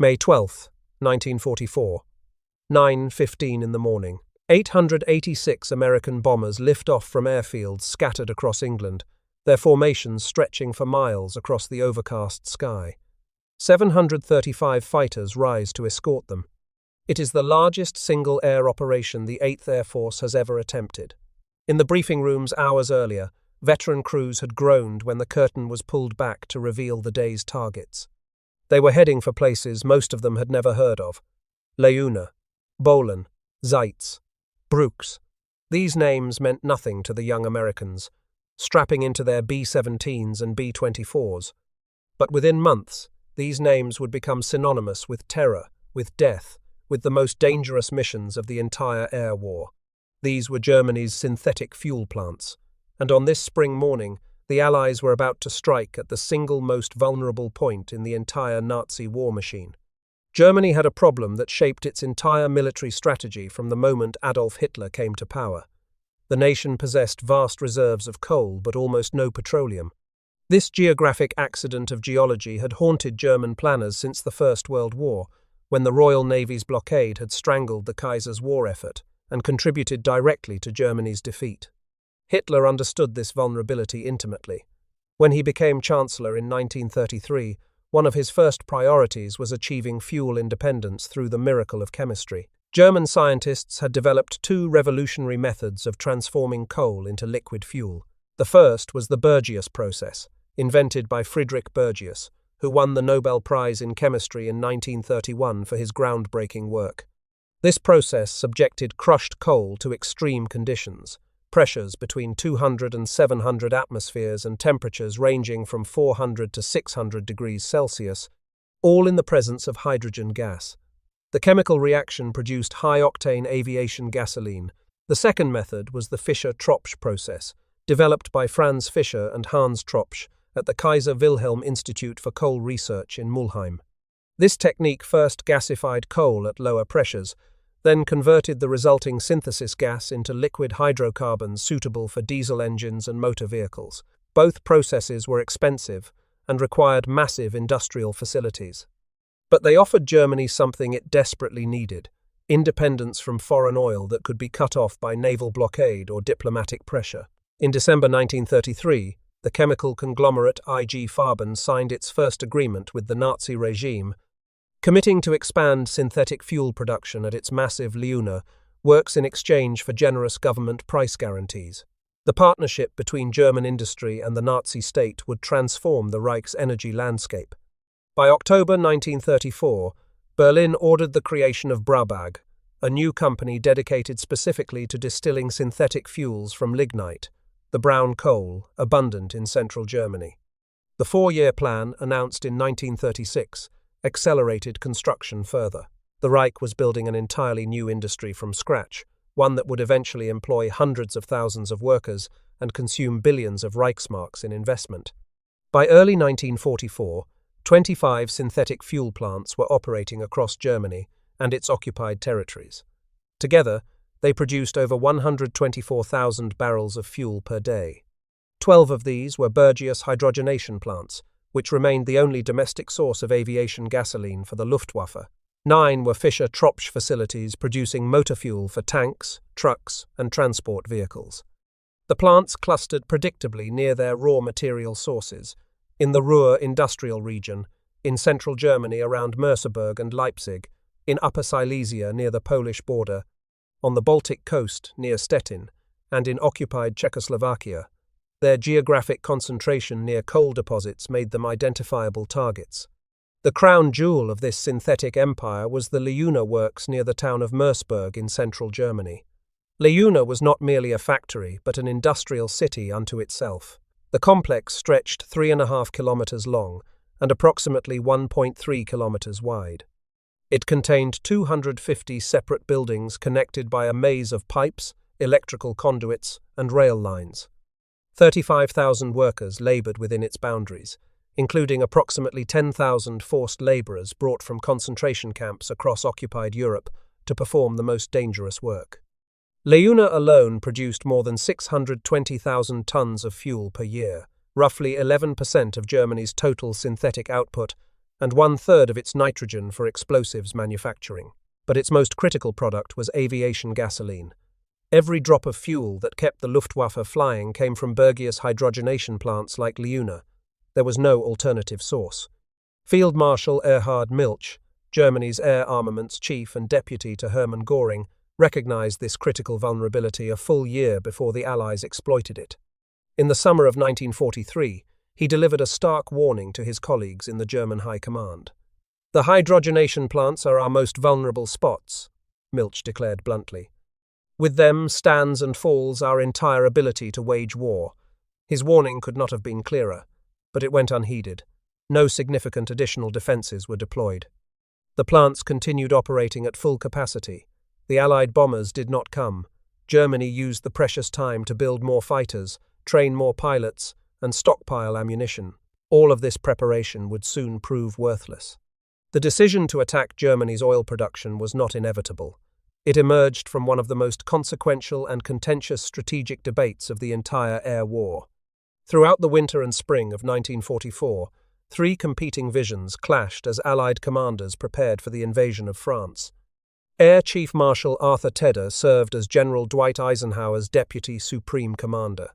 May 12, 1944. 9:15 in the morning. 886 American bombers lift off from airfields scattered across England, their formations stretching for miles across the overcast sky. 735 fighters rise to escort them. It is the largest single air operation the 8th Air Force has ever attempted. In the briefing rooms hours earlier, veteran crews had groaned when the curtain was pulled back to reveal the day's targets. They were heading for places most of them had never heard of. Leuna, Bohlen, Zeitz, Brooks. These names meant nothing to the young Americans, strapping into their B-17s and B-24s. But within months, these names would become synonymous with terror, with death, with the most dangerous missions of the entire air war. These were Germany's synthetic fuel plants, and on this spring morning, the Allies were about to strike at the single most vulnerable point in the entire Nazi war machine. Germany had a problem that shaped its entire military strategy from the moment Adolf Hitler came to power. The nation possessed vast reserves of coal but almost no petroleum. This geographic accident of geology had haunted German planners since the First World War, when the Royal Navy's blockade had strangled the Kaiser's war effort and contributed directly to Germany's defeat. Hitler understood this vulnerability intimately. When he became Chancellor in 1933, one of his first priorities was achieving fuel independence through the miracle of chemistry. German scientists had developed two revolutionary methods of transforming coal into liquid fuel. The first was the Burgius process, invented by Friedrich Burgius, who won the Nobel Prize in Chemistry in 1931 for his groundbreaking work. This process subjected crushed coal to extreme conditions, pressures between 200 and 700 atmospheres and temperatures ranging from 400 to 600 degrees Celsius, all in the presence of hydrogen gas. The chemical reaction produced high-octane aviation gasoline. The second method was the Fischer-Tropsch process, developed by Franz Fischer and Hans Tropsch at the Kaiser Wilhelm Institute for Coal Research in Mulheim. This technique first gasified coal at lower pressures, then converted the resulting synthesis gas into liquid hydrocarbons suitable for diesel engines and motor vehicles. Both processes were expensive and required massive industrial facilities. But they offered Germany something it desperately needed: independence from foreign oil that could be cut off by naval blockade or diplomatic pressure. In December 1933, the chemical conglomerate IG Farben signed its first agreement with the Nazi regime, committing to expand synthetic fuel production at its massive Leuna works in exchange for generous government price guarantees. The partnership between German industry and the Nazi state would transform the Reich's energy landscape. By October 1934, Berlin ordered the creation of Braubag, a new company dedicated specifically to distilling synthetic fuels from lignite, the brown coal abundant in central Germany. The 4-year plan, announced in 1936, accelerated construction further. The Reich was building an entirely new industry from scratch, one that would eventually employ hundreds of thousands of workers and consume billions of Reichsmarks in investment. By early 1944, 25 synthetic fuel plants were operating across Germany and its occupied territories. Together, they produced over 124,000 barrels of fuel per day. 12 of these were Burgius hydrogenation plants, which remained the only domestic source of aviation gasoline for the Luftwaffe. 9 were Fischer-Tropsch facilities producing motor fuel for tanks, trucks, and transport vehicles. The plants clustered predictably near their raw material sources, in the Ruhr industrial region, in central Germany around Merseburg and Leipzig, in Upper Silesia near the Polish border, on the Baltic coast near Stettin, and in occupied Czechoslovakia. Their geographic concentration near coal deposits made them identifiable targets. The crown jewel of this synthetic empire was the Leuna works near the town of Merseburg in central Germany. Leuna was not merely a factory, but an industrial city unto itself. The complex stretched 3.5 kilometers long and approximately 1.3 kilometers wide. It contained 250 separate buildings connected by a maze of pipes, electrical conduits, and rail lines. 35,000 workers labored within its boundaries, including approximately 10,000 forced laborers brought from concentration camps across occupied Europe to perform the most dangerous work. Leuna alone produced more than 620,000 tons of fuel per year, roughly 11% of Germany's total synthetic output, and 1/3 of its nitrogen for explosives manufacturing. But its most critical product was aviation gasoline. Every drop of fuel that kept the Luftwaffe flying came from Bergius hydrogenation plants like Leuna. There was no alternative source. Field Marshal Erhard Milch, Germany's air armaments chief and deputy to Hermann Göring, recognized this critical vulnerability a full year before the Allies exploited it. In the summer of 1943, he delivered a stark warning to his colleagues in the German High Command. "The hydrogenation plants are our most vulnerable spots," Milch declared bluntly. "With them stands and falls our entire ability to wage war." His warning could not have been clearer, but it went unheeded. No significant additional defences were deployed. The plants continued operating at full capacity. The Allied bombers did not come. Germany used the precious time to build more fighters, train more pilots, and stockpile ammunition. All of this preparation would soon prove worthless. The decision to attack Germany's oil production was not inevitable. It emerged from one of the most consequential and contentious strategic debates of the entire air war. Throughout the winter and spring of 1944, three competing visions clashed as Allied commanders prepared for the invasion of France. Air Chief Marshal Arthur Tedder served as General Dwight Eisenhower's Deputy Supreme Commander.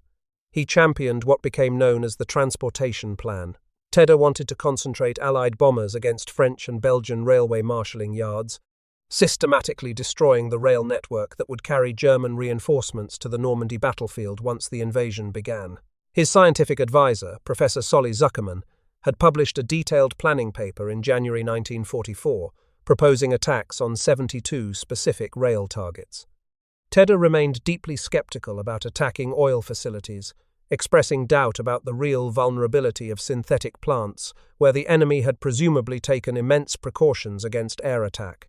He championed what became known as the Transportation Plan. Tedder wanted to concentrate Allied bombers against French and Belgian railway marshalling yards, systematically destroying the rail network that would carry German reinforcements to the Normandy battlefield once the invasion began. His scientific advisor, Professor Solly Zuckerman, had published a detailed planning paper in January 1944, proposing attacks on 72 specific rail targets. Tedder remained deeply skeptical about attacking oil facilities, expressing doubt about the real vulnerability of synthetic plants, where the enemy had presumably taken immense precautions against air attack.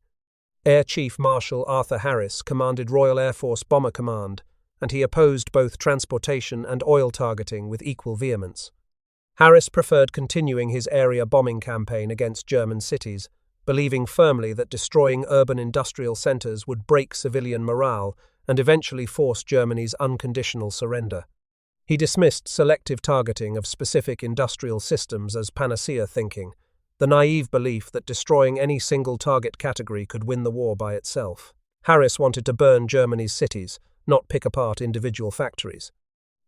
Air Chief Marshal Arthur Harris commanded Royal Air Force Bomber Command, and he opposed both transportation and oil targeting with equal vehemence. Harris preferred continuing his area bombing campaign against German cities, believing firmly that destroying urban industrial centers would break civilian morale and eventually force Germany's unconditional surrender. He dismissed selective targeting of specific industrial systems as panacea thinking, the naive belief that destroying any single target category could win the war by itself. Harris wanted to burn Germany's cities, not pick apart individual factories.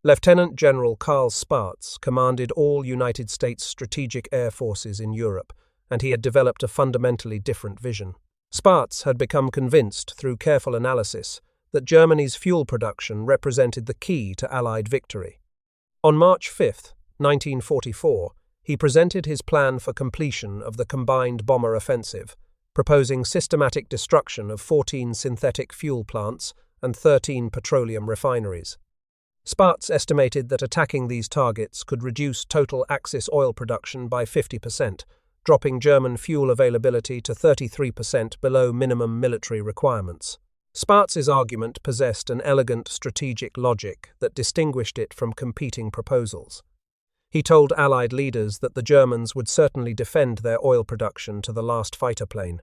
Lieutenant General Karl Spaatz commanded all United States strategic air forces in Europe, and he had developed a fundamentally different vision. Spaatz had become convinced through careful analysis that Germany's fuel production represented the key to Allied victory. On March 5, 1944, he presented his plan for completion of the combined bomber offensive, proposing systematic destruction of 14 synthetic fuel plants and 13 petroleum refineries. Spaatz estimated that attacking these targets could reduce total Axis oil production by 50%, dropping German fuel availability to 33% below minimum military requirements. Spaatz's argument possessed an elegant strategic logic that distinguished it from competing proposals. He told Allied leaders that the Germans would certainly defend their oil production to the last fighter plane.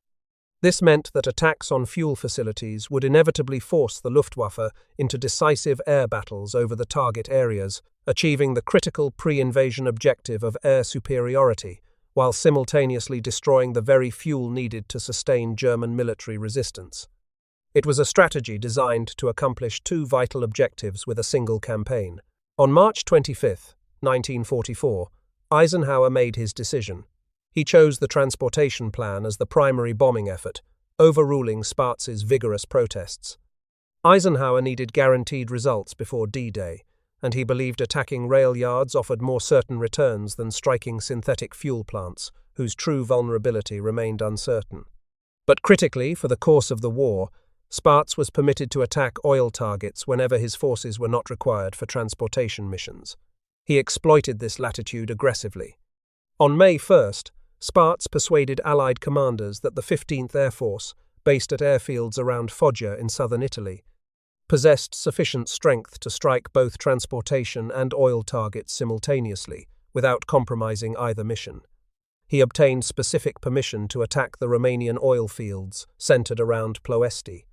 This meant that attacks on fuel facilities would inevitably force the Luftwaffe into decisive air battles over the target areas, achieving the critical pre-invasion objective of air superiority, while simultaneously destroying the very fuel needed to sustain German military resistance. It was a strategy designed to accomplish two vital objectives with a single campaign. On March 25, 1944, Eisenhower made his decision. He chose the transportation plan as the primary bombing effort, overruling Spaatz's vigorous protests. Eisenhower needed guaranteed results before D-Day, and he believed attacking rail yards offered more certain returns than striking synthetic fuel plants, whose true vulnerability remained uncertain. But critically, for the course of the war, Spaatz was permitted to attack oil targets whenever his forces were not required for transportation missions. He exploited this latitude aggressively. On May 1st, Spaatz persuaded Allied commanders that the 15th Air Force, based at airfields around Foggia in southern Italy, possessed sufficient strength to strike both transportation and oil targets simultaneously, without compromising either mission. He obtained specific permission to attack the Romanian oil fields centered around Ploiești.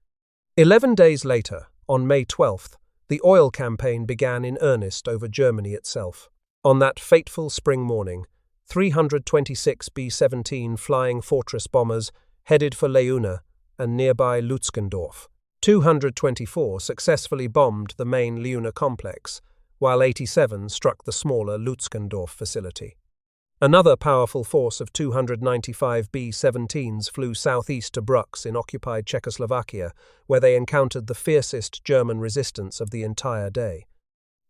11 days later, on May 12th, the oil campaign began in earnest over Germany itself. On that fateful spring morning, 326 B-17 Flying Fortress bombers headed for Leuna and nearby Lutskendorf. 224 successfully bombed the main Leuna complex, while 87 struck the smaller Lutskendorf facility. Another powerful force of 295 B-17s flew southeast to Brux in occupied Czechoslovakia, where they encountered the fiercest German resistance of the entire day.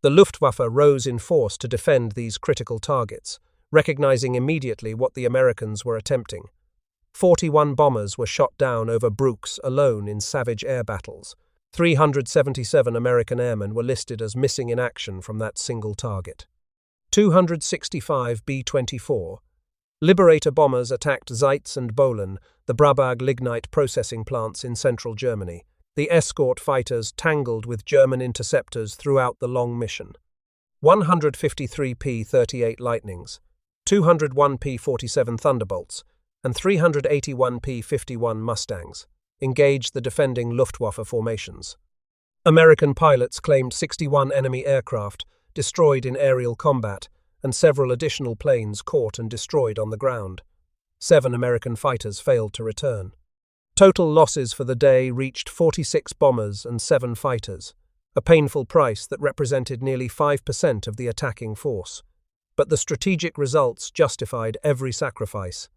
The Luftwaffe rose in force to defend these critical targets, recognizing immediately what the Americans were attempting. 41 bombers were shot down over Brux alone in savage air battles. 377 American airmen were listed as missing in action from that single target. 265 B-24 Liberator bombers attacked Zeitz and Bohlen, the Brabag lignite processing plants in central Germany. The escort fighters tangled with German interceptors throughout the long mission. 153 P-38 Lightnings, 201 P-47 Thunderbolts, and 381 P-51 Mustangs engaged the defending Luftwaffe formations. American pilots claimed 61 enemy aircraft destroyed in aerial combat, and several additional planes caught and destroyed on the ground. 7 American fighters failed to return. Total losses for the day reached 46 bombers and 7 fighters, a painful price that represented nearly 5% of the attacking force. But the strategic results justified every sacrifice.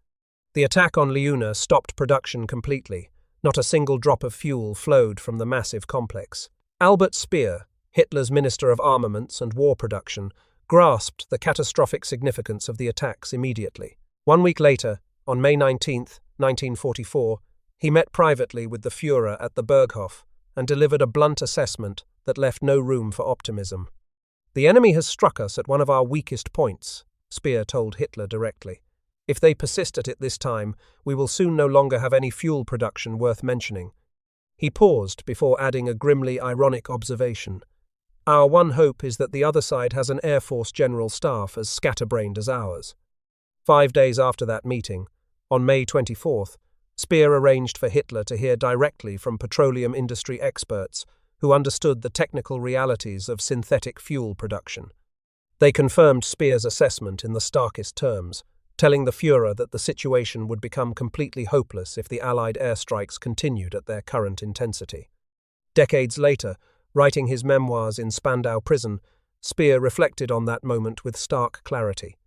The attack on Leuna stopped production completely. Not a single drop of fuel flowed from the massive complex. Albert Speer, Hitler's Minister of Armaments and War Production, grasped the catastrophic significance of the attacks immediately. 1 week later, on May 19, 1944, he met privately with the Führer at the Berghof and delivered a blunt assessment that left no room for optimism. "The enemy has struck us at one of our weakest points," Speer told Hitler directly. "If they persist at it this time, we will soon no longer have any fuel production worth mentioning." He paused before adding a grimly ironic observation. "Our one hope is that the other side has an Air Force General Staff as scatterbrained as ours." 5 days after that meeting, on May 24th, Speer arranged for Hitler to hear directly from petroleum industry experts who understood the technical realities of synthetic fuel production. They confirmed Speer's assessment in the starkest terms, telling the Führer that the situation would become completely hopeless if the Allied airstrikes continued at their current intensity. Decades later, writing his memoirs in Spandau prison, Speer reflected on that moment with stark clarity.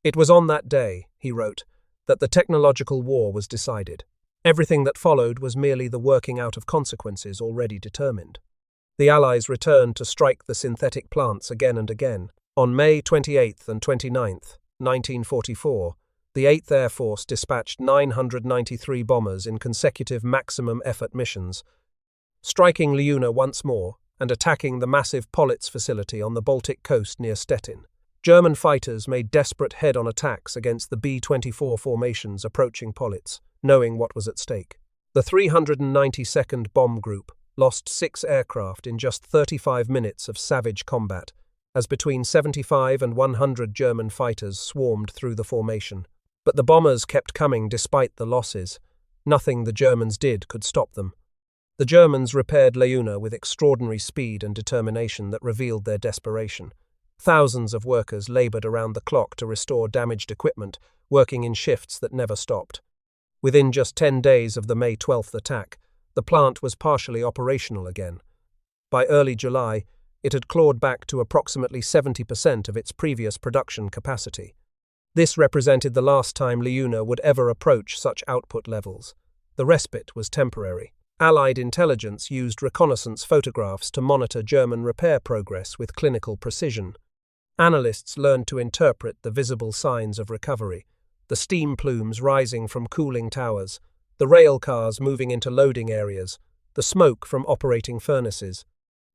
"It was on that day," he wrote, "that the technological war was decided. Everything that followed was merely the working out of consequences already determined." The Allies returned to strike the synthetic plants again and again. On May 28th and 29th, 1944, the 8th Air Force dispatched 993 bombers in consecutive maximum effort missions, striking Leuna once more and attacking the massive Politz facility on the Baltic coast near Stettin. German fighters made desperate head-on attacks against the B-24 formations approaching Politz, knowing what was at stake. The 392nd Bomb Group lost 6 aircraft in just 35 minutes of savage combat, as between 75 and 100 German fighters swarmed through the formation. But the bombers kept coming despite the losses. Nothing the Germans did could stop them. The Germans repaired Leuna with extraordinary speed and determination that revealed their desperation. Thousands of workers labored around the clock to restore damaged equipment, working in shifts that never stopped. Within just 10 days of the May 12th attack, the plant was partially operational again. By early July, it had clawed back to approximately 70% of its previous production capacity. This represented the last time Leuna would ever approach such output levels. The respite was temporary. Allied intelligence used reconnaissance photographs to monitor German repair progress with clinical precision. Analysts learned to interpret the visible signs of recovery, the steam plumes rising from cooling towers, the rail cars moving into loading areas, the smoke from operating furnaces.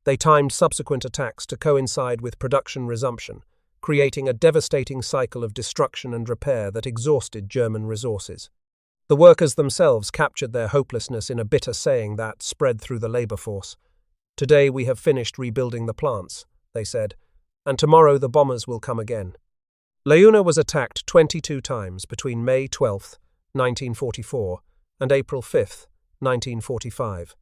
They timed subsequent attacks to coincide with production resumption, creating a devastating cycle of destruction and repair that exhausted German resources. The workers themselves captured their hopelessness in a bitter saying that spread through the labor force. "Today we have finished rebuilding the plants," they said, "and tomorrow the bombers will come again." Leuna was attacked 22 times between May 12, 1944, and April 5, 1945.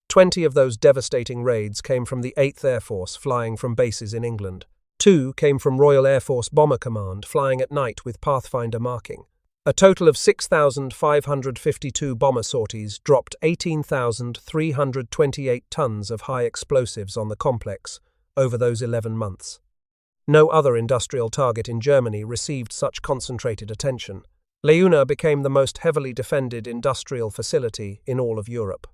20 of those devastating raids came from the 8th Air Force flying from bases in England. 2 came from Royal Air Force Bomber Command, flying at night with Pathfinder marking. A total of 6,552 bomber sorties dropped 18,328 tons of high explosives on the complex over those 11 months. No other industrial target in Germany received such concentrated attention. Leuna became the most heavily defended industrial facility in all of Europe.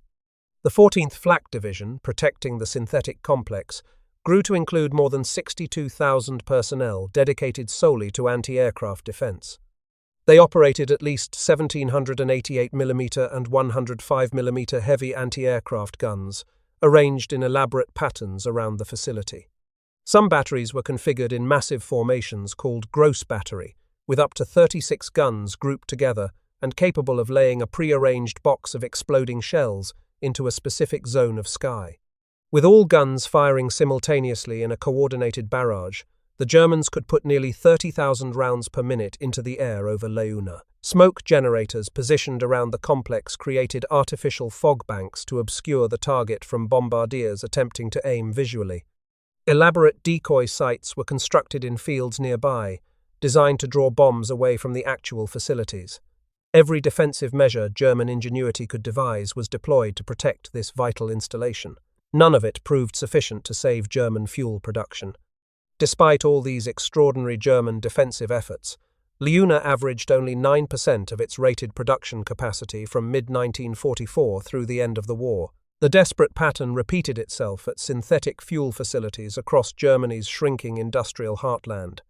The 14th Flak Division, protecting the synthetic complex, grew to include more than 62,000 personnel dedicated solely to anti-aircraft defense. They operated at least 1,788mm and 105mm heavy anti-aircraft guns, arranged in elaborate patterns around the facility. Some batteries were configured in massive formations called gross battery, with up to 36 guns grouped together and capable of laying a pre-arranged box of exploding shells into a specific zone of sky. With all guns firing simultaneously in a coordinated barrage, the Germans could put nearly 30,000 rounds per minute into the air over Leuna. Smoke generators positioned around the complex created artificial fog banks to obscure the target from bombardiers attempting to aim visually. Elaborate decoy sites were constructed in fields nearby, designed to draw bombs away from the actual facilities. Every defensive measure German ingenuity could devise was deployed to protect this vital installation. None of it proved sufficient to save German fuel production. Despite all these extraordinary German defensive efforts, Leuna averaged only 9% of its rated production capacity from mid-1944 through the end of the war. The desperate pattern repeated itself at synthetic fuel facilities across Germany's shrinking industrial heartland.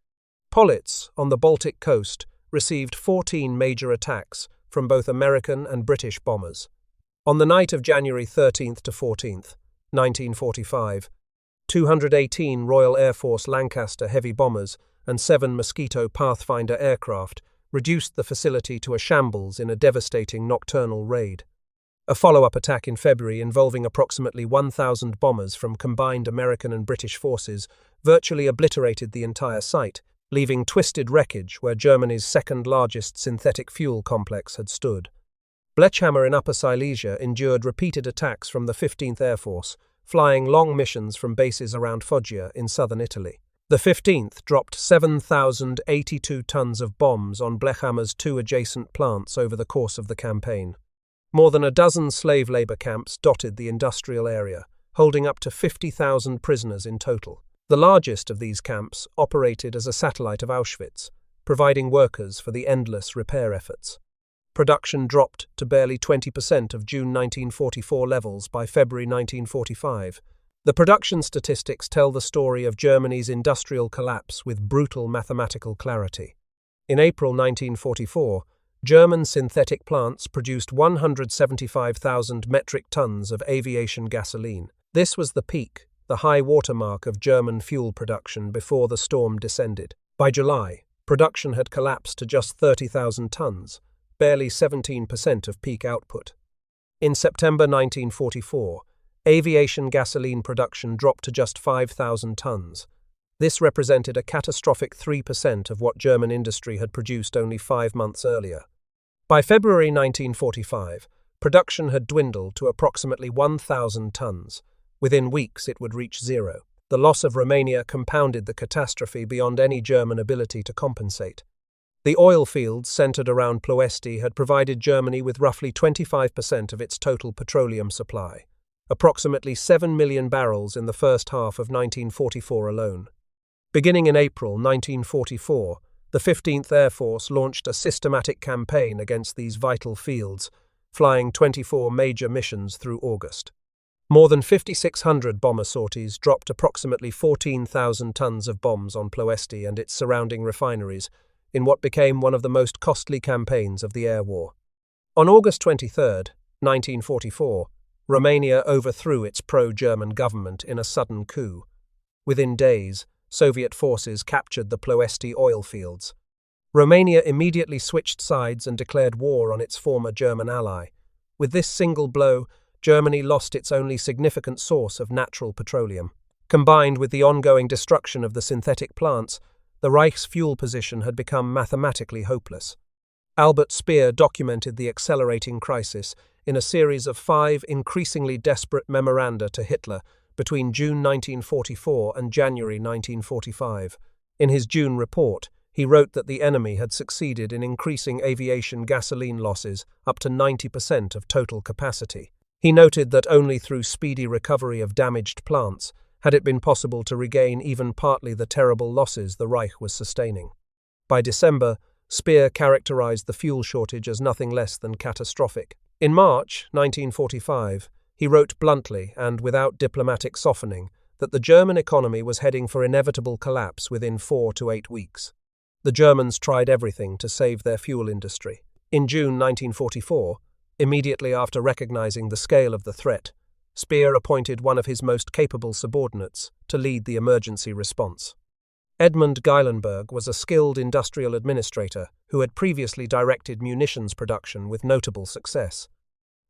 Politz, on the Baltic coast, received 14 major attacks from both American and British bombers. On the night of January 13th to 14th, 1945, 218 Royal Air Force Lancaster heavy bombers and 7 Mosquito Pathfinder aircraft reduced the facility to a shambles in a devastating nocturnal raid. A follow-up attack in February involving approximately 1,000 bombers from combined American and British forces virtually obliterated the entire site, leaving twisted wreckage where Germany's second-largest synthetic fuel complex had stood. Blechhammer in Upper Silesia endured repeated attacks from the 15th Air Force, flying long missions from bases around Foggia in southern Italy. The 15th dropped 7,082 tons of bombs on Blechhammer's 2 adjacent plants over the course of the campaign. More than a dozen slave labor camps dotted the industrial area, holding up to 50,000 prisoners in total. The largest of these camps operated as a satellite of Auschwitz, providing workers for the endless repair efforts. Production dropped to barely 20% of June 1944 levels by February 1945. The production statistics tell the story of Germany's industrial collapse with brutal mathematical clarity. In April 1944, German synthetic plants produced 175,000 metric tons of aviation gasoline. This was the peak, the high watermark of German fuel production before the storm descended. By July, production had collapsed to just 30,000 tons, barely 17% of peak output. In September 1944, aviation gasoline production dropped to just 5,000 tons. This represented a catastrophic 3% of what German industry had produced only 5 months earlier. By February 1945, production had dwindled to approximately 1,000 tons. Within weeks, it would reach zero. The loss of Romania compounded the catastrophe beyond any German ability to compensate. The oil fields centered around Ploesti had provided Germany with roughly 25% of its total petroleum supply, approximately 7 million barrels in the first half of 1944 alone. Beginning in April 1944, the 15th Air Force launched a systematic campaign against these vital fields, flying 24 major missions through August. More than 5,600 bomber sorties dropped approximately 14,000 tons of bombs on Ploesti and its surrounding refineries, in what became one of the most costly campaigns of the air war. On August 23, 1944, Romania overthrew its pro-German government in a sudden coup. Within days, Soviet forces captured the Ploesti oil fields. Romania immediately switched sides and declared war on its former German ally. With this single blow, Germany lost its only significant source of natural petroleum. Combined with the ongoing destruction of the synthetic plants, the Reich's fuel position had become mathematically hopeless. Albert Speer documented the accelerating crisis in a series of 5 increasingly desperate memoranda to Hitler between June 1944 and January 1945. In his June report, he wrote that the enemy had succeeded in increasing aviation gasoline losses up to 90% of total capacity. He noted that only through speedy recovery of damaged plants had it been possible to regain even partly the terrible losses the Reich was sustaining. By December, Speer characterized the fuel shortage as nothing less than catastrophic. In March 1945, he wrote bluntly and without diplomatic softening that the German economy was heading for inevitable collapse within 4 to 8 weeks. The Germans tried everything to save their fuel industry. In June 1944, immediately after recognizing the scale of the threat, Speer appointed one of his most capable subordinates to lead the emergency response. Edmund Geilenberg was a skilled industrial administrator who had previously directed munitions production with notable success.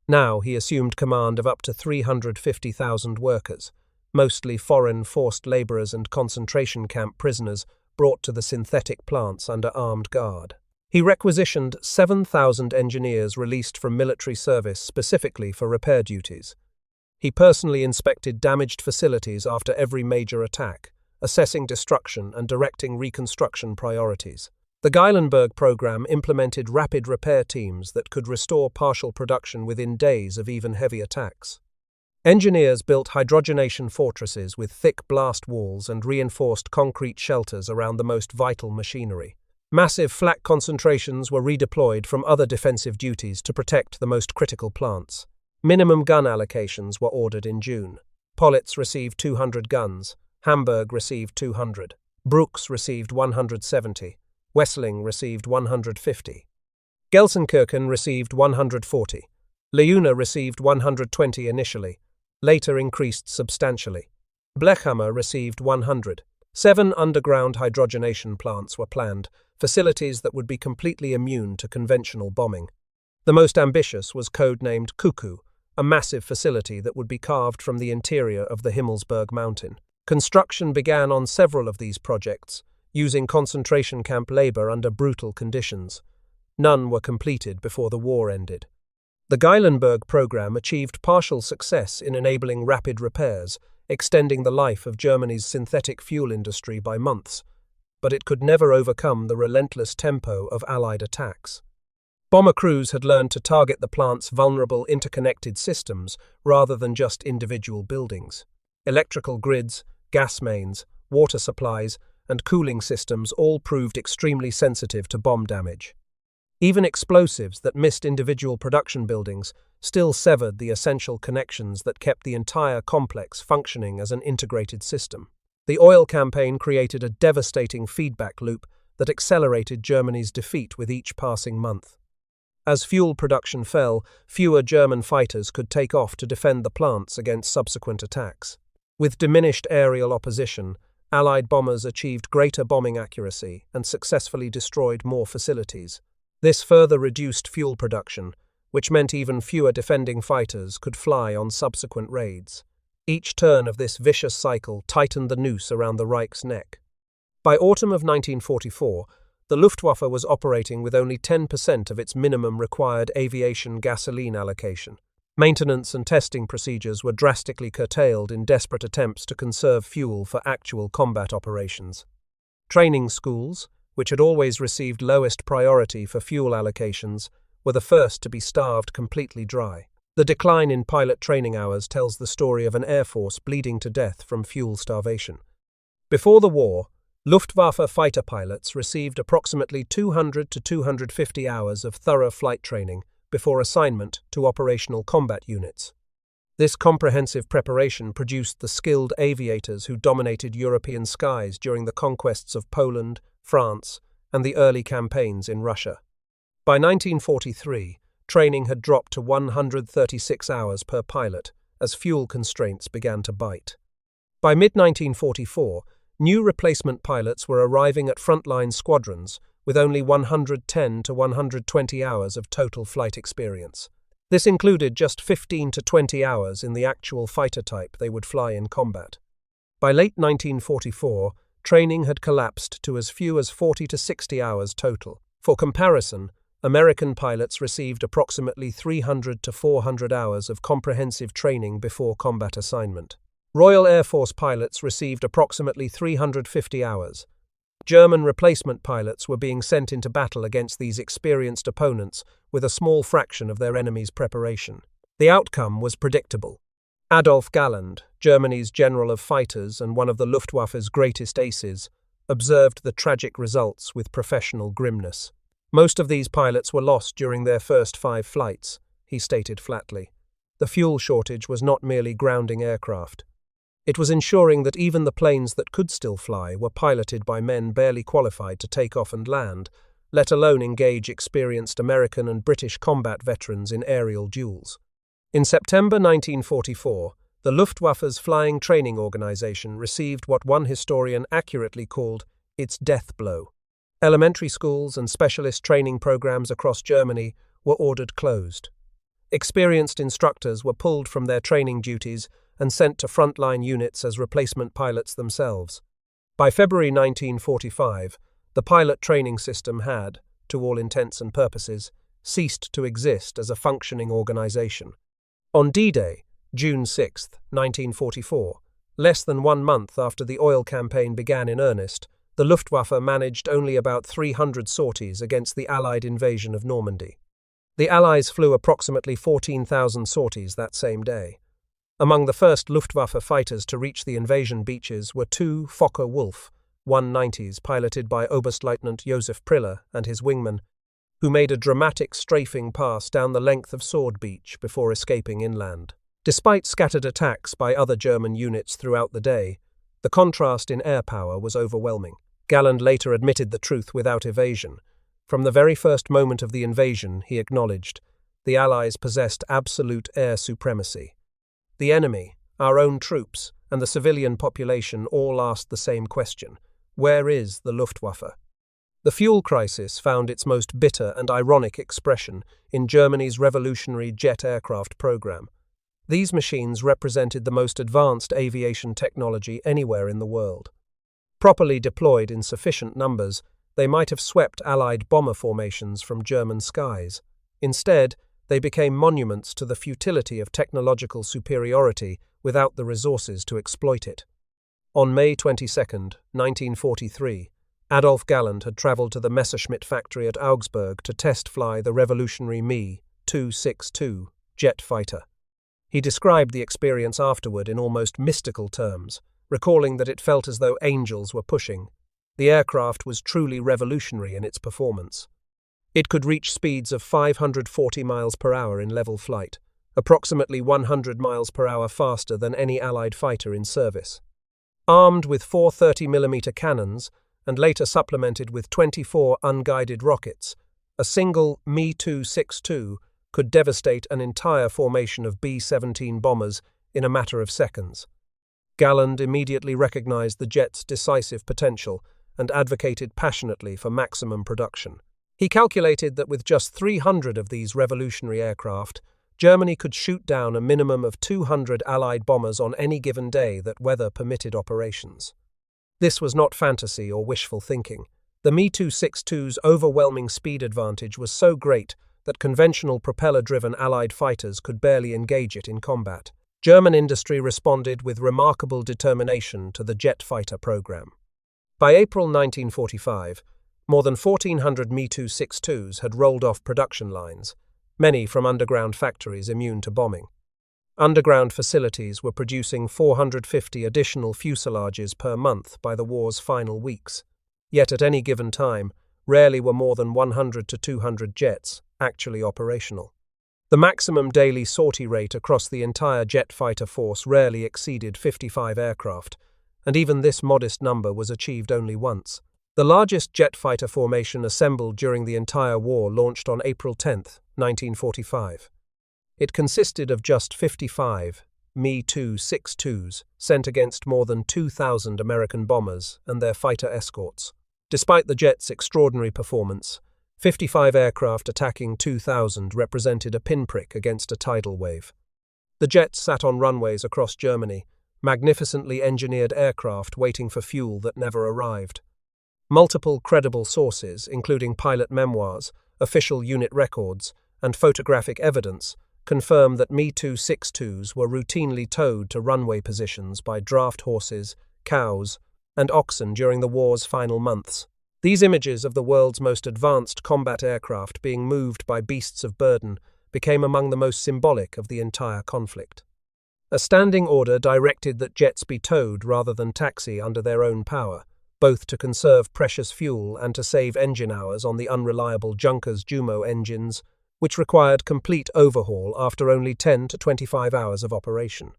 Now he assumed command of up to 350,000 workers, mostly foreign forced laborers and concentration camp prisoners brought to the synthetic plants under armed guard. He requisitioned 7,000 engineers released from military service specifically for repair duties. He personally inspected damaged facilities after every major attack, assessing destruction and directing reconstruction priorities. The Geilenberg program implemented rapid repair teams that could restore partial production within days of even heavy attacks. Engineers built hydrogenation fortresses with thick blast walls and reinforced concrete shelters around the most vital machinery. Massive flak concentrations were redeployed from other defensive duties to protect the most critical plants. Minimum gun allocations were ordered in June. Politz received 200 guns, Hamburg received 200, Brooks received 170, Wessling received 150. Gelsenkirchen received 140. Leuna received 120 initially, later increased substantially. Blechhammer received 100. 7 underground hydrogenation plants were planned, facilities that would be completely immune to conventional bombing. The most ambitious was codenamed Cuckoo, a massive facility that would be carved from the interior of the Himmelsberg mountain. Construction began on several of these projects, using concentration camp labor under brutal conditions. None were completed before the war ended. The Geilenberg program achieved partial success in enabling rapid repairs, extending the life of Germany's synthetic fuel industry by months, but it could never overcome the relentless tempo of Allied attacks. Bomber crews had learned to target the plant's vulnerable interconnected systems rather than just individual buildings. Electrical grids, gas mains, water supplies, and cooling systems all proved extremely sensitive to bomb damage. Even explosives that missed individual production buildings still severed the essential connections that kept the entire complex functioning as an integrated system. The oil campaign created a devastating feedback loop that accelerated Germany's defeat with each passing month. As fuel production fell, fewer German fighters could take off to defend the plants against subsequent attacks. With diminished aerial opposition, Allied bombers achieved greater bombing accuracy and successfully destroyed more facilities. This further reduced fuel production, which meant even fewer defending fighters could fly on subsequent raids. Each turn of this vicious cycle tightened the noose around the Reich's neck. By autumn of 1944, the Luftwaffe was operating with only 10% of its minimum required aviation gasoline allocation. Maintenance and testing procedures were drastically curtailed in desperate attempts to conserve fuel for actual combat operations. Training schools, which had always received lowest priority for fuel allocations, were the first to be starved completely dry. The decline in pilot training hours tells the story of an air force bleeding to death from fuel starvation. Before the war, Luftwaffe fighter pilots received approximately 200 to 250 hours of thorough flight training before assignment to operational combat units. This comprehensive preparation produced the skilled aviators who dominated European skies during the conquests of Poland, France, and the early campaigns in Russia. By 1943, training had dropped to 136 hours per pilot as fuel constraints began to bite. By mid-1944, new replacement pilots were arriving at frontline squadrons with only 110 to 120 hours of total flight experience. This included just 15 to 20 hours in the actual fighter type they would fly in combat. By late 1944, training had collapsed to as few as 40 to 60 hours total. For comparison, American pilots received approximately 300 to 400 hours of comprehensive training before combat assignment. Royal Air Force pilots received approximately 350 hours. German replacement pilots were being sent into battle against these experienced opponents with a small fraction of their enemy's preparation. The outcome was predictable. Adolf Galland, Germany's general of fighters and one of the Luftwaffe's greatest aces, observed the tragic results with professional grimness. Most of these pilots were lost during their first 5 flights, he stated flatly. The fuel shortage was not merely grounding aircraft. It was ensuring that even the planes that could still fly were piloted by men barely qualified to take off and land, let alone engage experienced American and British combat veterans in aerial duels. In September 1944, the Luftwaffe's flying training organization received what one historian accurately called its death blow. Elementary schools and specialist training programs across Germany were ordered closed. Experienced instructors were pulled from their training duties and sent to frontline units as replacement pilots themselves. By February 1945, the pilot training system had, to all intents and purposes, ceased to exist as a functioning organization. On D-Day, June 6, 1944, less than 1 month after the oil campaign began in earnest, the Luftwaffe managed only about 300 sorties against the Allied invasion of Normandy. The Allies flew approximately 14,000 sorties that same day. Among the first Luftwaffe fighters to reach the invasion beaches were 2 Fokker-Wulf 190s piloted by Oberstleutnant Josef Priller and his wingman, who made a dramatic strafing pass down the length of Sword Beach before escaping inland. Despite scattered attacks by other German units throughout the day, the contrast in air power was overwhelming. Galland later admitted the truth without evasion. From the very first moment of the invasion, he acknowledged, the Allies possessed absolute air supremacy. The enemy, our own troops, and the civilian population all asked the same question: where is the Luftwaffe? The fuel crisis found its most bitter and ironic expression in Germany's revolutionary jet aircraft program. These machines represented the most advanced aviation technology anywhere in the world. Properly deployed in sufficient numbers, they might have swept Allied bomber formations from German skies. Instead, they became monuments to the futility of technological superiority without the resources to exploit it. On May 22, 1943, Adolf Galland had travelled to the Messerschmitt factory at Augsburg to test fly the revolutionary Me-262 jet fighter. He described the experience afterward in almost mystical terms, recalling that it felt as though angels were pushing. The aircraft was truly revolutionary in its performance. It could reach speeds of 540 miles per hour in level flight, approximately 100 miles per hour faster than any Allied fighter in service. Armed with 4 30mm cannons, and later supplemented with 24 unguided rockets, a single Me-262 could devastate an entire formation of B-17 bombers in a matter of seconds. Galland immediately recognized the jet's decisive potential and advocated passionately for maximum production. He calculated that with just 300 of these revolutionary aircraft, Germany could shoot down a minimum of 200 Allied bombers on any given day that weather permitted operations. This was not fantasy or wishful thinking. The Me-262's overwhelming speed advantage was so great that conventional propeller-driven Allied fighters could barely engage it in combat. German industry responded with remarkable determination to the jet fighter program. By April 1945, more than 1,400 Me-262s had rolled off production lines, many from underground factories immune to bombing. Underground facilities were producing 450 additional fuselages per month by the war's final weeks. Yet at any given time, rarely were more than 100 to 200 jets actually operational. The maximum daily sortie rate across the entire jet fighter force rarely exceeded 55 aircraft, and even this modest number was achieved only once. The largest jet fighter formation assembled during the entire war launched on April 10, 1945. It consisted of just 55 Me-262s sent against more than 2,000 American bombers and their fighter escorts. Despite the jet's extraordinary performance, 55 aircraft attacking 2,000 represented a pinprick against a tidal wave. The jets sat on runways across Germany, magnificently engineered aircraft waiting for fuel that never arrived. Multiple credible sources, including pilot memoirs, official unit records, and photographic evidence, confirm that Me-262s were routinely towed to runway positions by draft horses, cows, and oxen during the war's final months. These images of the world's most advanced combat aircraft being moved by beasts of burden became among the most symbolic of the entire conflict. A standing order directed that jets be towed rather than taxi under their own power, both to conserve precious fuel and to save engine hours on the unreliable Junkers Jumo engines, which required complete overhaul after only 10 to 25 hours of operation.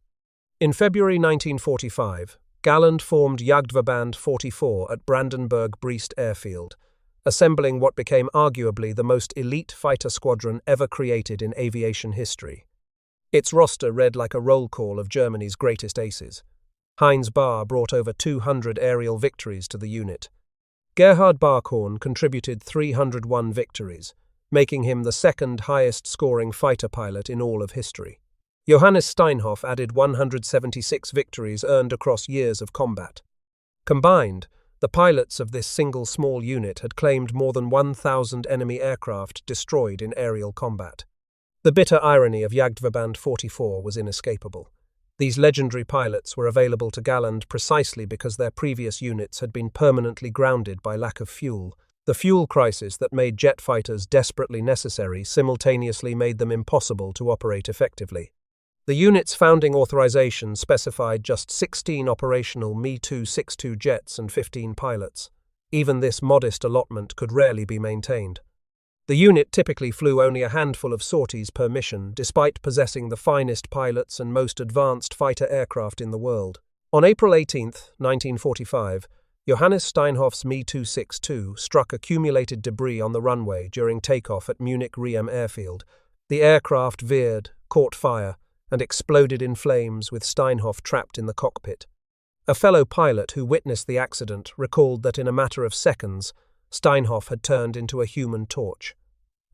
In February 1945, Galland formed Jagdverband 44 at Brandenburg-Brest airfield, assembling what became arguably the most elite fighter squadron ever created in aviation history. Its roster read like a roll call of Germany's greatest aces. Heinz Bahr brought over 200 aerial victories to the unit. Gerhard Barkhorn contributed 301 victories, making him the second highest-scoring fighter pilot in all of history. Johannes Steinhoff added 176 victories earned across years of combat. Combined, the pilots of this single small unit had claimed more than 1,000 enemy aircraft destroyed in aerial combat. The bitter irony of Jagdverband 44 was inescapable. These legendary pilots were available to Galland precisely because their previous units had been permanently grounded by lack of fuel. The fuel crisis that made jet fighters desperately necessary simultaneously made them impossible to operate effectively. The unit's founding authorization specified just 16 operational Me-262 jets and 15 pilots. Even this modest allotment could rarely be maintained. The unit typically flew only a handful of sorties per mission, despite possessing the finest pilots and most advanced fighter aircraft in the world. On April 18, 1945, Johannes Steinhoff's Me-262 struck accumulated debris on the runway during takeoff at Munich-Riem airfield. The aircraft veered, caught fire, and exploded in flames with Steinhoff trapped in the cockpit. A fellow pilot who witnessed the accident recalled that in a matter of seconds, Steinhoff had turned into a human torch.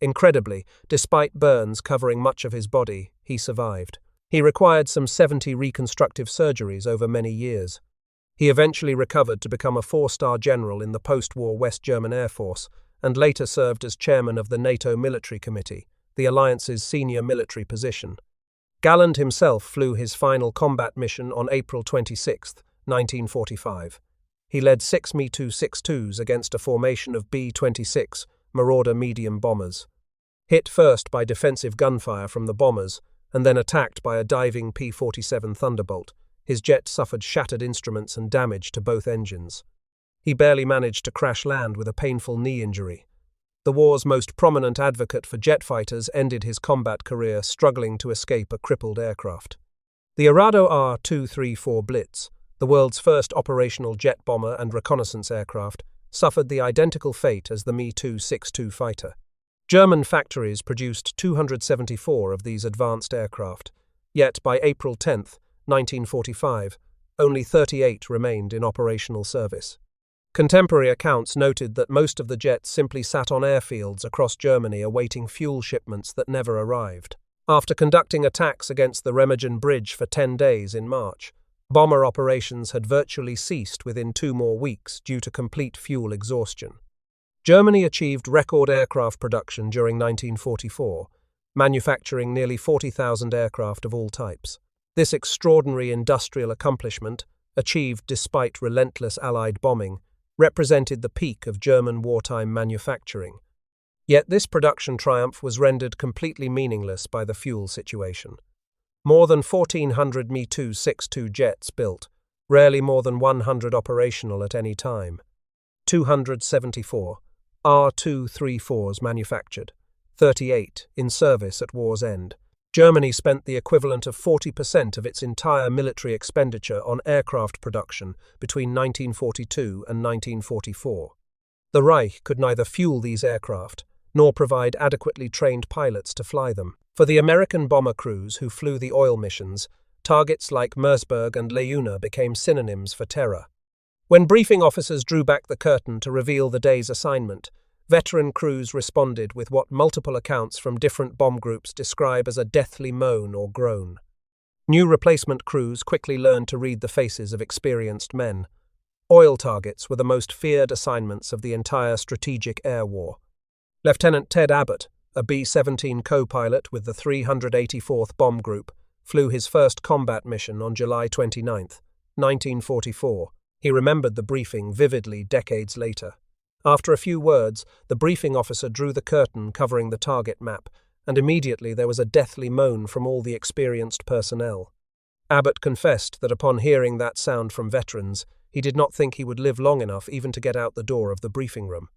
Incredibly, despite burns covering much of his body, he survived. He required some 70 reconstructive surgeries over many years. He eventually recovered to become a 4-star general in the post-war West German Air Force and later served as chairman of the NATO Military Committee, the alliance's senior military position. Galland himself flew his final combat mission on April 26, 1945. He led 6 Me-262s against a formation of B-26 Marauder medium bombers. Hit first by defensive gunfire from the bombers and then attacked by a diving P-47 Thunderbolt, his jet suffered shattered instruments and damage to both engines. He barely managed to crash land with a painful knee injury. The war's most prominent advocate for jet fighters ended his combat career struggling to escape a crippled aircraft. The Arado R-234 Blitz, the world's first operational jet bomber and reconnaissance aircraft, suffered the identical fate as the Me-262 fighter. German factories produced 274 of these advanced aircraft, yet by April 10, 1945, only 38 remained in operational service. Contemporary accounts noted that most of the jets simply sat on airfields across Germany awaiting fuel shipments that never arrived. After conducting attacks against the Remagen Bridge for 10 days in March, bomber operations had virtually ceased within 2 more weeks due to complete fuel exhaustion. Germany achieved record aircraft production during 1944, manufacturing nearly 40,000 aircraft of all types. This extraordinary industrial accomplishment, achieved despite relentless Allied bombing, represented the peak of German wartime manufacturing. Yet this production triumph was rendered completely meaningless by the fuel situation. More than 1,400 Me-262 jets built, rarely more than 100 operational at any time. 274 R-234s manufactured, 38 in service at war's end. Germany spent the equivalent of 40% of its entire military expenditure on aircraft production between 1942 and 1944. The Reich could neither fuel these aircraft nor provide adequately trained pilots to fly them. For the American bomber crews who flew the oil missions, targets like Merseburg and Leuna became synonyms for terror. When briefing officers drew back the curtain to reveal the day's assignment, veteran crews responded with what multiple accounts from different bomb groups describe as a deathly moan or groan. New replacement crews quickly learned to read the faces of experienced men. Oil targets were the most feared assignments of the entire strategic air war. Lieutenant Ted Abbott, a B-17 co-pilot with the 384th Bomb Group, flew his first combat mission on July 29, 1944. He remembered the briefing vividly decades later. After a few words, the briefing officer drew the curtain covering the target map, and immediately there was a deathly moan from all the experienced personnel. Abbott confessed that upon hearing that sound from veterans, he did not think he would live long enough even to get out the door of the briefing room.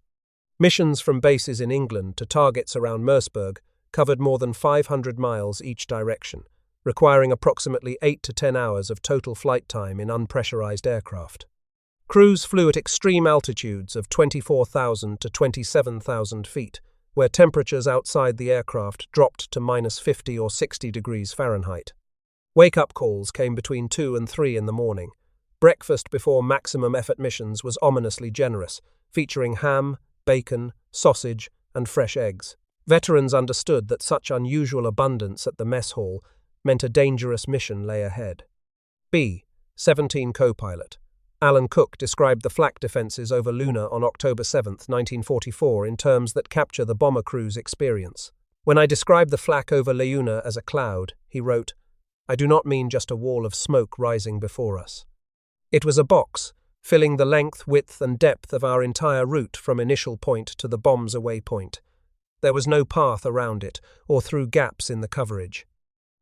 Missions from bases in England to targets around Merseburg covered more than 500 miles each direction, requiring approximately 8 to 10 hours of total flight time in unpressurized aircraft. Crews flew at extreme altitudes of 24,000 to 27,000 feet, where temperatures outside the aircraft dropped to -50 or 60 degrees Fahrenheit. Wake-up calls came between 2 and 3 in the morning. Breakfast before maximum effort missions was ominously generous, featuring ham, bacon, sausage, and fresh eggs. Veterans understood that such unusual abundance at the mess hall meant a dangerous mission lay ahead. B-17 co-pilot Alan Cook described the flak defences over Leuna on October 7, 1944 in terms that capture the bomber crew's experience. "When I describe the flak over Leuna as a cloud," he wrote, "I do not mean just a wall of smoke rising before us. It was a box, filling the length, width and depth of our entire route from initial point to the bomb's away point. There was no path around it, or through gaps in the coverage."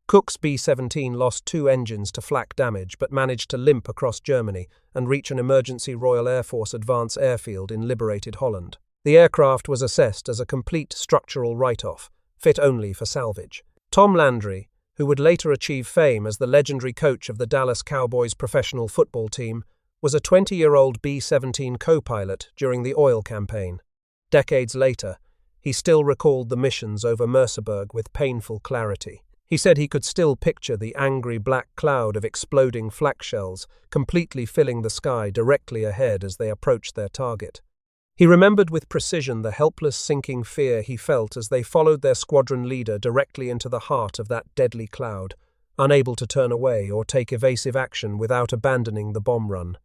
Cook's B-17 lost 2 engines to flak damage but managed to limp across Germany and reach an emergency Royal Air Force advance airfield in liberated Holland. The aircraft was assessed as a complete structural write-off, fit only for salvage. Tom Landry, who would later achieve fame as the legendary coach of the Dallas Cowboys professional football team, was a 20-year-old B-17 co-pilot during the oil campaign. Decades later, he still recalled the missions over Merseburg with painful clarity. He said he could still picture the angry black cloud of exploding flak shells completely filling the sky directly ahead as they approached their target. He remembered with precision the helpless sinking fear he felt as they followed their squadron leader directly into the heart of that deadly cloud, unable to turn away or take evasive action without abandoning the bomb run.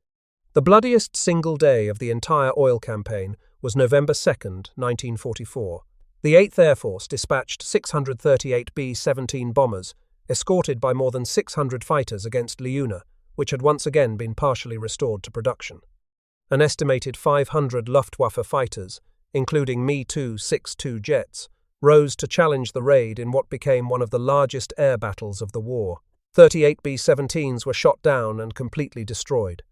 The bloodiest single day of the entire oil campaign was November 2, 1944. The 8th Air Force dispatched 638 B-17 bombers, escorted by more than 600 fighters against Leuna, which had once again been partially restored to production. An estimated 500 Luftwaffe fighters, including Me-262 jets, rose to challenge the raid in what became one of the largest air battles of the war. 38 B-17s were shot down and completely destroyed.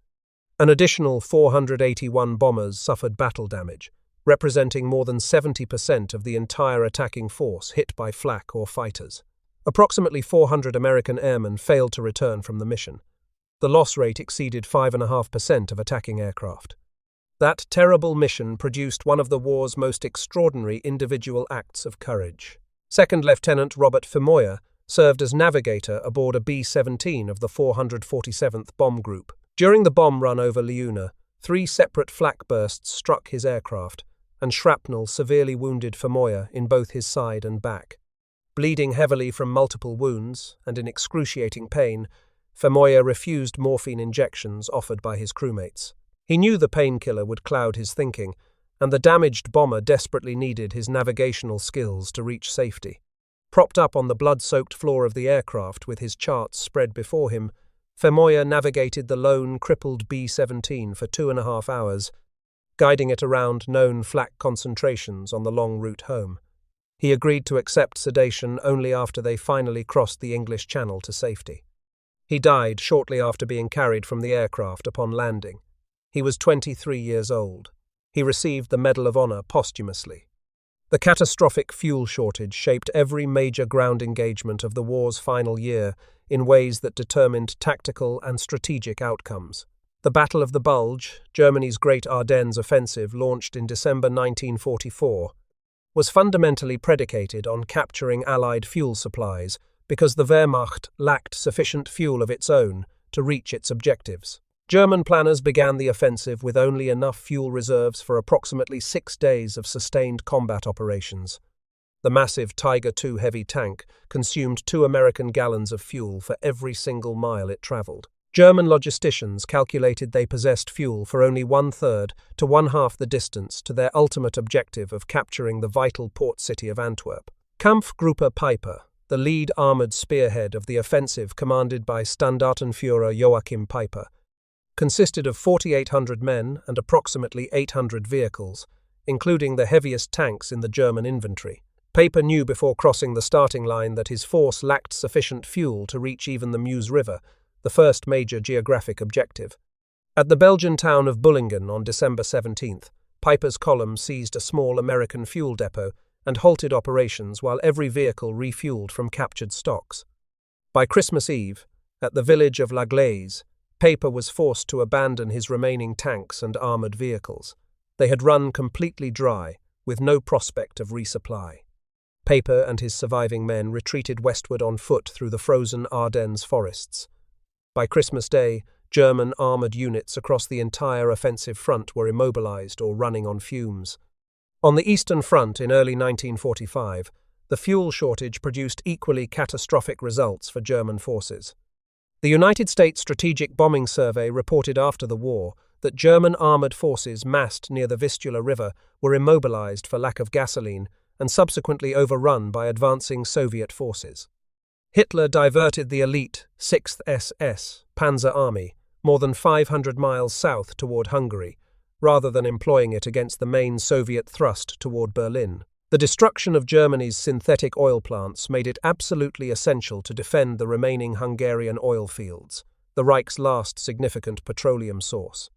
An additional 481 bombers suffered battle damage, representing more than 70% of the entire attacking force hit by flak or fighters. Approximately 400 American airmen failed to return from the mission. The loss rate exceeded 5.5% of attacking aircraft. That terrible mission produced one of the war's most extraordinary individual acts of courage. Second Lieutenant Robert Femoyer served as navigator aboard a B-17 of the 447th Bomb Group. During the bomb run over Leuna, 3 separate flak bursts struck his aircraft, and shrapnel severely wounded Femoyer in both his side and back. Bleeding heavily from multiple wounds and in excruciating pain, Femoyer refused morphine injections offered by his crewmates. He knew the painkiller would cloud his thinking, and the damaged bomber desperately needed his navigational skills to reach safety. Propped up on the blood-soaked floor of the aircraft with his charts spread before him, Femoyer navigated the lone, crippled B-17 for 2.5 hours, guiding it around known flak concentrations on the long route home. He agreed to accept sedation only after they finally crossed the English Channel to safety. He died shortly after being carried from the aircraft upon landing. He was 23 years old. He received the Medal of Honor posthumously. The catastrophic fuel shortage shaped every major ground engagement of the war's final year in ways that determined tactical and strategic outcomes. The Battle of the Bulge, Germany's Great Ardennes offensive launched in December 1944, was fundamentally predicated on capturing Allied fuel supplies because the Wehrmacht lacked sufficient fuel of its own to reach its objectives. German planners began the offensive with only enough fuel reserves for approximately 6 days of sustained combat operations. The massive Tiger II heavy tank consumed 2 American gallons of fuel for every single mile it traveled. German logisticians calculated they possessed fuel for only 1/3 to 1/2 the distance to their ultimate objective of capturing the vital port city of Antwerp. Kampfgruppe Peiper, the lead armoured spearhead of the offensive commanded by Standartenführer Joachim Peiper, consisted of 4,800 men and approximately 800 vehicles, including the heaviest tanks in the German inventory. Peiper knew before crossing the starting line that his force lacked sufficient fuel to reach even the Meuse River, the first major geographic objective. At the Belgian town of Bullingen on December 17th, Peiper's column seized a small American fuel depot and halted operations while every vehicle refueled from captured stocks. By Christmas Eve, at the village of La Glaise, Peiper was forced to abandon his remaining tanks and armoured vehicles. They had run completely dry, with no prospect of resupply. Peiper and his surviving men retreated westward on foot through the frozen Ardennes forests. By Christmas Day, German armoured units across the entire offensive front were immobilized or running on fumes. On the Eastern Front in early 1945, the fuel shortage produced equally catastrophic results for German forces. The United States Strategic Bombing Survey reported after the war that German armoured forces massed near the Vistula River were immobilized for lack of gasoline and subsequently overrun by advancing Soviet forces. Hitler diverted the elite 6th SS Panzer Army more than 500 miles south toward Hungary, rather than employing it against the main Soviet thrust toward Berlin. The destruction of Germany's synthetic oil plants made it absolutely essential to defend the remaining Hungarian oil fields, the Reich's last significant petroleum source.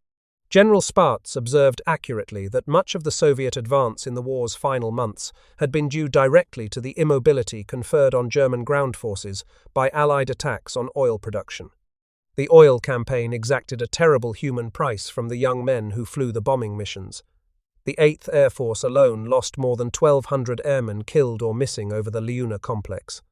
General Spaatz observed accurately that much of the Soviet advance in the war's final months had been due directly to the immobility conferred on German ground forces by Allied attacks on oil production. The oil campaign exacted a terrible human price from the young men who flew the bombing missions. The 8th Air Force alone lost more than 1,200 airmen killed or missing over the Leuna complex.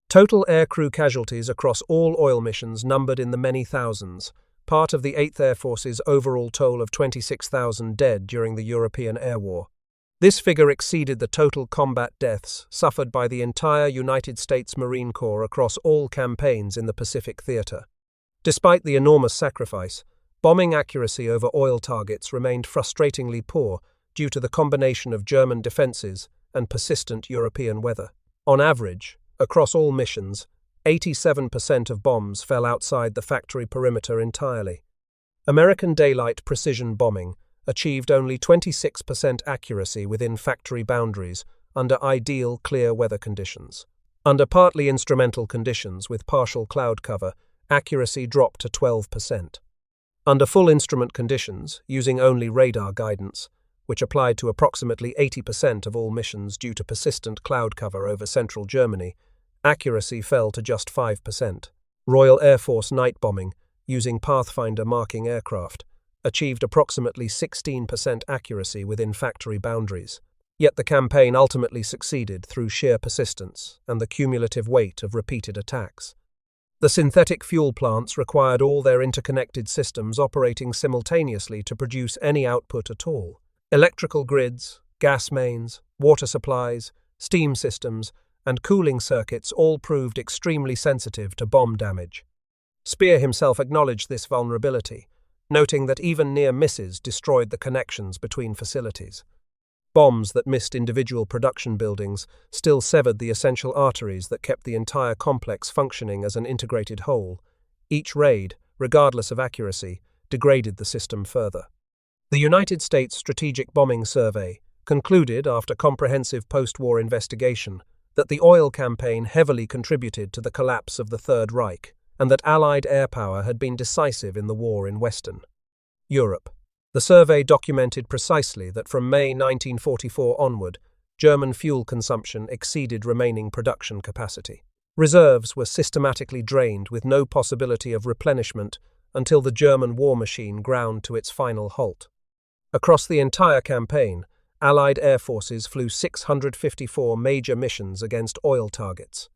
Total aircrew casualties across all oil missions numbered in the many thousands, part of the 8th Air Force's overall toll of 26,000 dead during the European Air War. This figure exceeded the total combat deaths suffered by the entire United States Marine Corps across all campaigns in the Pacific Theater. Despite the enormous sacrifice, bombing accuracy over oil targets remained frustratingly poor due to the combination of German defenses and persistent European weather. On average, across all missions, 87% of bombs fell outside the factory perimeter entirely. American daylight precision bombing achieved only 26% accuracy within factory boundaries under ideal clear weather conditions. Under partly instrumental conditions with partial cloud cover, accuracy dropped to 12%. Under full instrument conditions, using only radar guidance, which applied to approximately 80% of all missions due to persistent cloud cover over central Germany, accuracy fell to just 5%. Royal Air Force night bombing, using Pathfinder marking aircraft, achieved approximately 16% accuracy within factory boundaries. Yet the campaign ultimately succeeded through sheer persistence and the cumulative weight of repeated attacks. The synthetic fuel plants required all their interconnected systems operating simultaneously to produce any output at all. Electrical grids, gas mains, water supplies, steam systems, and cooling circuits all proved extremely sensitive to bomb damage. Speer himself acknowledged this vulnerability, noting that even near misses destroyed the connections between facilities. Bombs that missed individual production buildings still severed the essential arteries that kept the entire complex functioning as an integrated whole. Each raid, regardless of accuracy, degraded the system further. The United States Strategic Bombing Survey concluded, after comprehensive post-war investigation, that the oil campaign heavily contributed to the collapse of the Third Reich, and that Allied air power had been decisive in the war in Western Europe. The survey documented precisely that from May 1944 onward, German fuel consumption exceeded remaining production capacity. Reserves were systematically drained with no possibility of replenishment until the German war machine ground to its final halt. Across the entire campaign, Allied air forces flew 654 major missions against oil targets.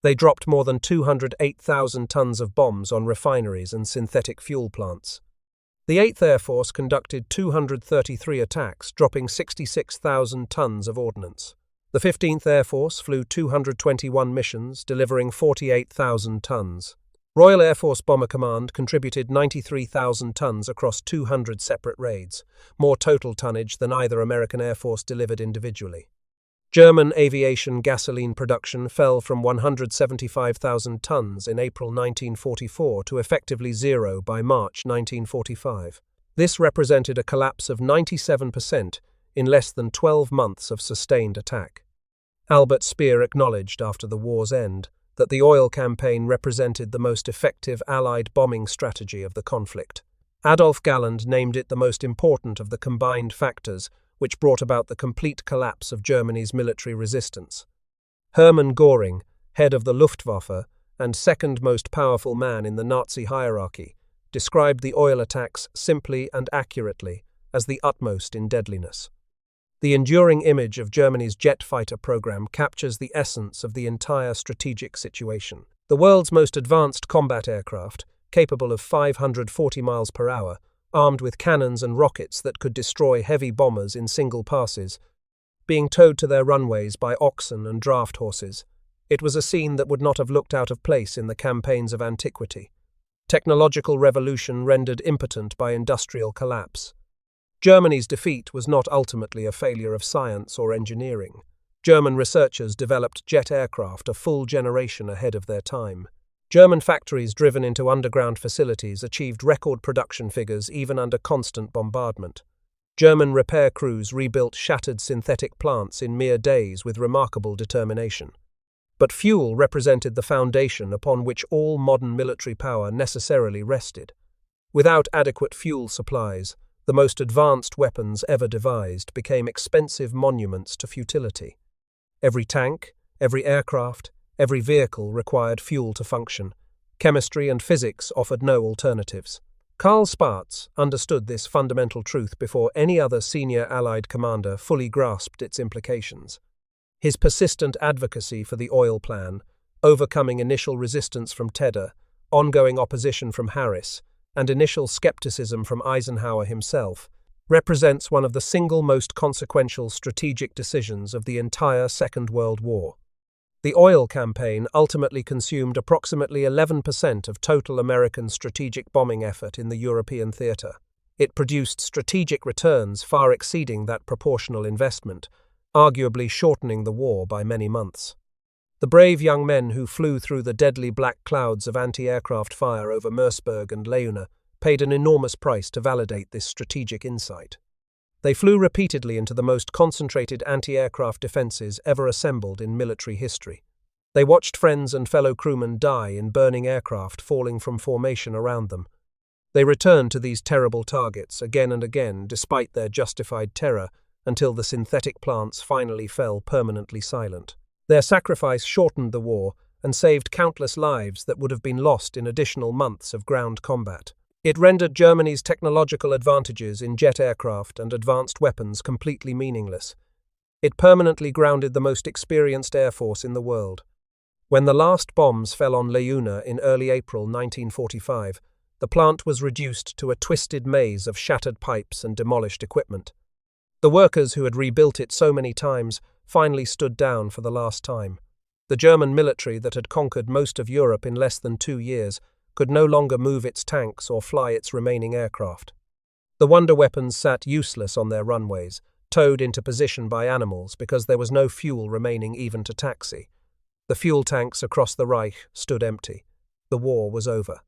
They dropped more than 208,000 tons of bombs on refineries and synthetic fuel plants. The 8th Air Force conducted 233 attacks, dropping 66,000 tons of ordnance. The 15th Air Force flew 221 missions, delivering 48,000 tons. Royal Air Force Bomber Command contributed 93,000 tons across 200 separate raids, more total tonnage than either American Air Force delivered individually. German aviation gasoline production fell from 175,000 tons in April 1944 to effectively zero by March 1945. This represented a collapse of 97% in less than 12 months of sustained attack. Albert Speer acknowledged after the war's end that the oil campaign represented the most effective Allied bombing strategy of the conflict. Adolf Galland named it the most important of the combined factors which brought about the complete collapse of Germany's military resistance. Hermann Göring, head of the Luftwaffe and second most powerful man in the Nazi hierarchy, described the oil attacks simply and accurately as the utmost in deadliness. The enduring image of Germany's jet fighter program captures the essence of the entire strategic situation. The world's most advanced combat aircraft, capable of 540 miles per hour, armed with cannons and rockets that could destroy heavy bombers in single passes, being towed to their runways by oxen and draft horses. It was a scene that would not have looked out of place in the campaigns of antiquity. Technological revolution rendered impotent by industrial collapse. Germany's defeat was not ultimately a failure of science or engineering. German researchers developed jet aircraft a full generation ahead of their time. German factories driven into underground facilities achieved record production figures even under constant bombardment. German repair crews rebuilt shattered synthetic plants in mere days with remarkable determination. But fuel represented the foundation upon which all modern military power necessarily rested. Without adequate fuel supplies, the most advanced weapons ever devised became expensive monuments to futility. Every tank, every aircraft, every vehicle required fuel to function. Chemistry and physics offered no alternatives. Karl Spaatz understood this fundamental truth before any other senior Allied commander fully grasped its implications. His persistent advocacy for the oil plan, overcoming initial resistance from Tedder, ongoing opposition from Harris, and initial skepticism from Eisenhower himself, represents one of the single most consequential strategic decisions of the entire Second World War. The oil campaign ultimately consumed approximately 11% of total American strategic bombing effort in the European theater. It produced strategic returns far exceeding that proportional investment, arguably shortening the war by many months. The brave young men who flew through the deadly black clouds of anti-aircraft fire over Merseburg and Leuna paid an enormous price to validate this strategic insight. They flew repeatedly into the most concentrated anti-aircraft defenses ever assembled in military history. They watched friends and fellow crewmen die in burning aircraft falling from formation around them. They returned to these terrible targets again and again despite their justified terror until the synthetic plants finally fell permanently silent. Their sacrifice shortened the war and saved countless lives that would have been lost in additional months of ground combat. It rendered Germany's technological advantages in jet aircraft and advanced weapons completely meaningless. It permanently grounded the most experienced air force in the world. When the last bombs fell on Leuna in early April 1945, the plant was reduced to a twisted maze of shattered pipes and demolished equipment. The workers who had rebuilt it so many times finally stood down for the last time. The German military that had conquered most of Europe in less than 2 years could no longer move its tanks or fly its remaining aircraft. The wonder weapons sat useless on their runways, towed into position by animals because there was no fuel remaining even to taxi. The fuel tanks across the Reich stood empty. The war was over.